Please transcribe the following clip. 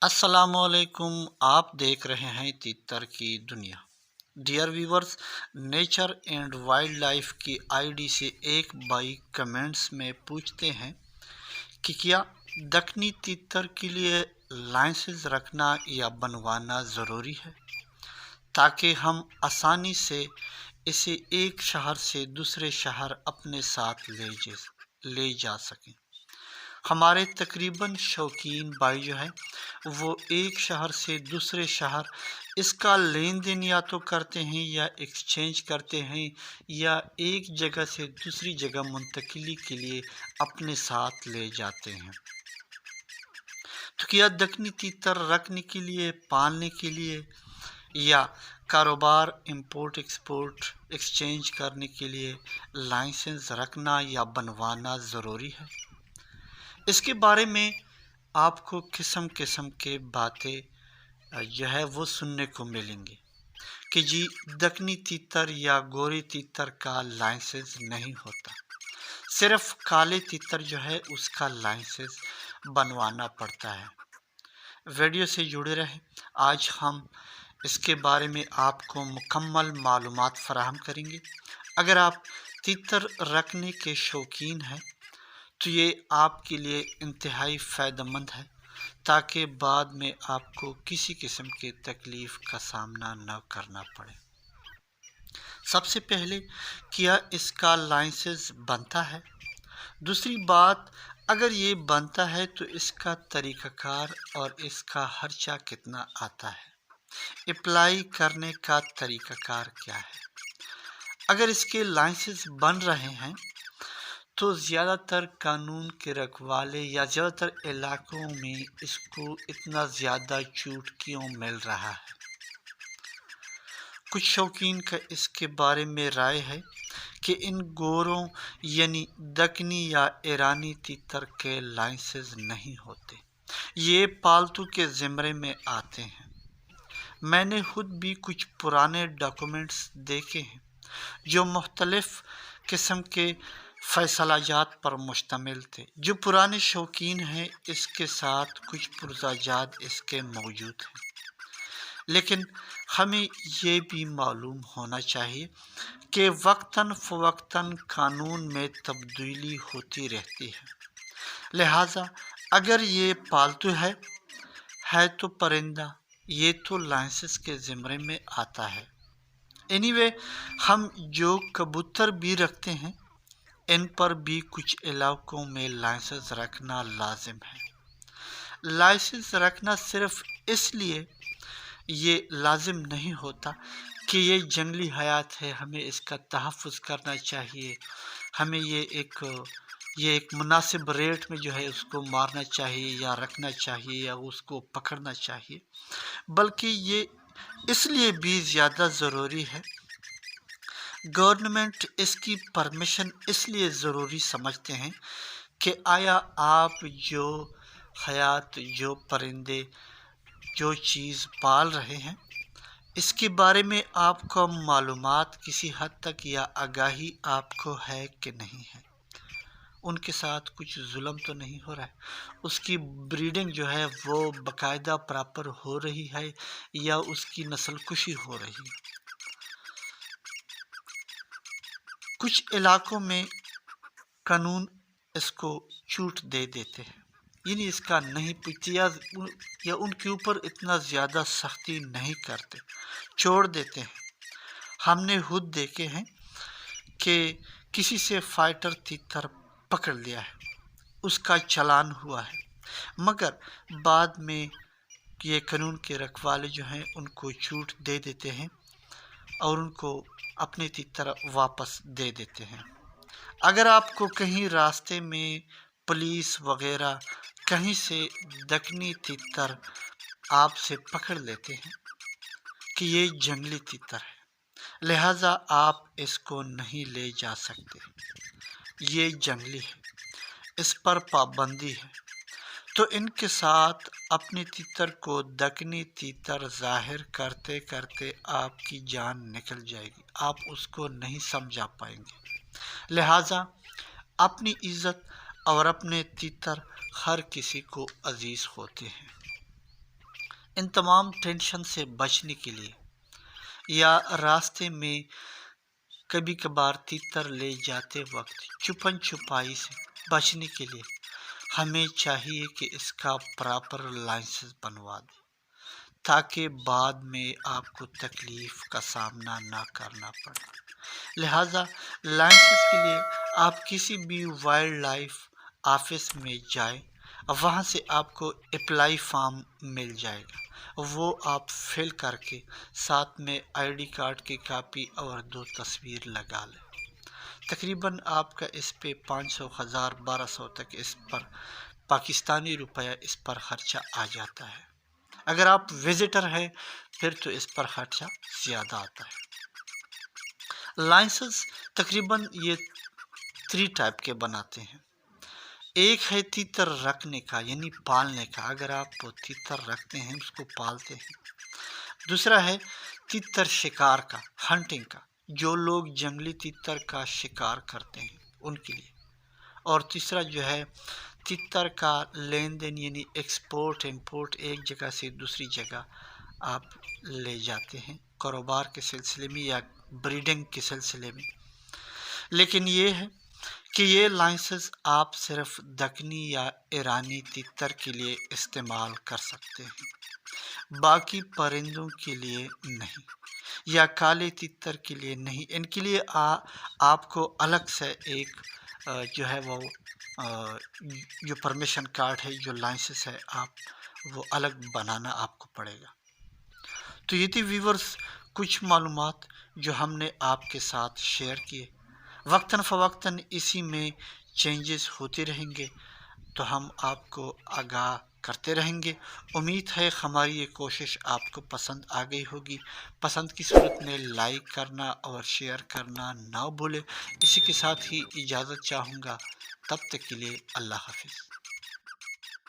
अस्सलामुअलैकुम। आप देख रहे हैं तितर की दुनिया। Dear viewers, nature and wildlife की आईडी से एक भाई कमेंट्स में पूछते हैं कि क्या दक्कनी तितर के लिए लाइसेंस रखना या बनवाना ज़रूरी है ताकि हम आसानी से इसे एक शहर से दूसरे शहर अपने साथ ले जा सकें। हमारे तकरीबन शौकीन भाई जो है वो एक शहर से दूसरे शहर इसका लेन देन या तो करते हैं या एक्सचेंज करते हैं या एक जगह से दूसरी जगह मुंतकिली के लिए अपने साथ ले जाते हैं। तो क्या दक्कनी तीतर रखने के लिए, पालने के लिए या कारोबार, इंपोर्ट एक्सपोर्ट, एक्सचेंज करने के लिए लाइसेंस रखना या बनवाना ज़रूरी है? इसके बारे में आपको किस्म किस्म के बातें जो है वो सुनने को मिलेंगी कि जी दक्कनी तीतर या गोरी तीतर का लाइसेंस नहीं होता, सिर्फ काले तीतर जो है उसका लाइसेंस बनवाना पड़ता है। वीडियो से जुड़े रहें। आज हम इसके बारे में आपको मुकम्मल मालूमात फराहम करेंगे। अगर आप तीतर रखने के शौकीन हैं तो ये आपके लिए इंतहाई फ़ायदेमंद है ताकि बाद में आपको किसी किस्म की तकलीफ़ का सामना न करना पड़े। सबसे पहले, क्या इसका लाइसेंस बनता है? दूसरी बात, अगर ये बनता है तो इसका तरीक़ाकार और इसका खर्चा कितना आता है? अप्लाई करने का तरीक़ाकार क्या है? अगर इसके लाइसेंस बन रहे हैं तो ज़्यादातर कानून के रखवाले या ज़्यादातर इलाकों में इसको इतना ज़्यादा छूट क्यों मिल रहा है? कुछ शौकीन का इसके बारे में राय है कि इन गोरों यानी दक्कनी या ईरानी तीतर के लाइसेंस नहीं होते, ये पालतू के ज़िम्मे में आते हैं। मैंने खुद भी कुछ पुराने डॉक्यूमेंट्स देखे हैं जो मुख्तलिफ़ किस्म के फैसलाजात पर मुश्तमिल थे। जो पुराने शौकीन हैं इसके साथ कुछ पुरज़ाजात इसके मौजूद हैं, लेकिन हमें ये भी मालूम होना चाहिए कि वक्तन फ़वक्तन कानून में तब्दीली होती रहती है। लिहाजा अगर ये पालतू है तो परिंदा, ये तो लाइसेंस के ज़िम्मे में आता है। एनीवे, हम जो कबूतर भी रखते हैं इन पर भी कुछ इलाकों में लाइसेंस रखना लाजिम है। लाइसेंस रखना सिर्फ इसलिए ये लाजिम नहीं होता कि ये जंगली हयात है, हमें इसका तहफ़्फ़ुज़ करना चाहिए, हमें ये एक मुनासिब रेट में जो है उसको मारना चाहिए या रखना चाहिए या उसको पकड़ना चाहिए, बल्कि ये इसलिए भी ज़्यादा ज़रूरी है। गवर्नमेंट इसकी परमिशन इसलिए ज़रूरी समझते हैं कि आया आप जो हयात, जो परिंदे, जो चीज़ पाल रहे हैं इसके बारे में आपको मालूमात किसी हद तक या आगाही आपको है कि नहीं है। उनके साथ कुछ जुल्म तो नहीं हो रहा है, उसकी ब्रीडिंग जो है वो बाकायदा प्रॉपर हो रही है या उसकी नस्ल कुशी हो रही है। कुछ इलाकों में कानून इसको छूट दे देते हैं, यानी इसका नहीं पूछते या उनके ऊपर इतना ज़्यादा सख्ती नहीं करते, छोड़ देते हैं। हमने खुद देखे हैं कि किसी से फाइटर तीतर पकड़ लिया है, उसका चालान हुआ है, मगर बाद में ये कानून के रखवाले जो हैं उनको छूट दे देते हैं और उनको अपने तीतर वापस दे देते हैं। अगर आपको कहीं रास्ते में पुलिस वगैरह कहीं से दक्कनी तीतर आपसे पकड़ लेते हैं कि ये जंगली तीतर है, लिहाजा आप इसको नहीं ले जा सकते, ये जंगली है, इस पर पाबंदी है, तो इनके साथ अपने तीतर को दक्कनी तीतर जाहिर करते करते आपकी जान निकल जाएगी, आप उसको नहीं समझा पाएंगे। लिहाजा अपनी इज़्ज़त और अपने तीतर हर किसी को अजीज़ होते हैं। ان تمام ٹینشن سے بچنے کے لیے یا راستے میں کبھی کبھار تیتر لے جاتے وقت چھپن چھپائی سے بچنے کے لیے ہمیں چاہیے کہ اس کا پراپر لائسنس بنوا دیں تاکہ بعد میں آپ کو تکلیف کا سامنا نہ کرنا پڑے۔ لہٰذا لائسنس کے لیے آپ کسی بھی وائلڈ لائف آفس میں جائیں، وہاں سے آپ کو اپلائی فارم مل جائے گا، وہ آپ فل کر کے ساتھ میں آئی ڈی کارڈ کی کاپی اور 2 تصویر لگا لیں۔ تقریباً آپ کا اس پہ 500، 1000، 1200 تک اس پر پاکستانی روپیہ اس پر خرچہ آ جاتا ہے۔ اگر آپ وزٹر ہیں پھر تو اس پر خرچہ زیادہ آتا ہے۔ لائسنس تقریباً یہ 3 ٹائپ کے بناتے ہیں۔ ایک ہے تیتر رکھنے کا یعنی پالنے کا، اگر آپ تیتر رکھتے ہیں اس کو پالتے ہیں۔ دوسرا ہے تیتر شکار کا، ہنٹنگ کا، جو لوگ جنگلی تیتر کا شکار کرتے ہیں ان کے لیے۔ اور تیسرا جو ہے تیتر کا لین دین یعنی ایکسپورٹ امپورٹ، ایک جگہ سے دوسری جگہ آپ لے جاتے ہیں کاروبار کے سلسلے میں یا بریڈنگ کے سلسلے میں۔ لیکن یہ ہے کہ یہ لائسنس آپ صرف دکنی یا ایرانی تیتر کے لیے استعمال کر سکتے ہیں، باقی پرندوں کے لیے نہیں، یا کالے تیتر کے لیے نہیں۔ ان کے لیے آپ کو الگ سے ایک جو ہے وہ جو پرمیشن کارڈ ہے، جو لائسنس ہے، آپ وہ الگ بنانا آپ کو پڑے گا۔ تو یہ تھی ویورز کچھ معلومات جو ہم نے آپ کے ساتھ شیئر کیے۔ وقتاً فوقتاً اسی میں چینجز ہوتے رہیں گے تو ہم آپ کو آگاہ کرتے رہیں گے۔ امید ہے ہماری یہ کوشش آپ کو پسند آ گئی ہوگی۔ پسند کی صورت میں لائک کرنا اور شیئر کرنا نہ بھولیں۔ اسی کے ساتھ ہی اجازت چاہوں گا، تب تک کے لیے اللہ حافظ۔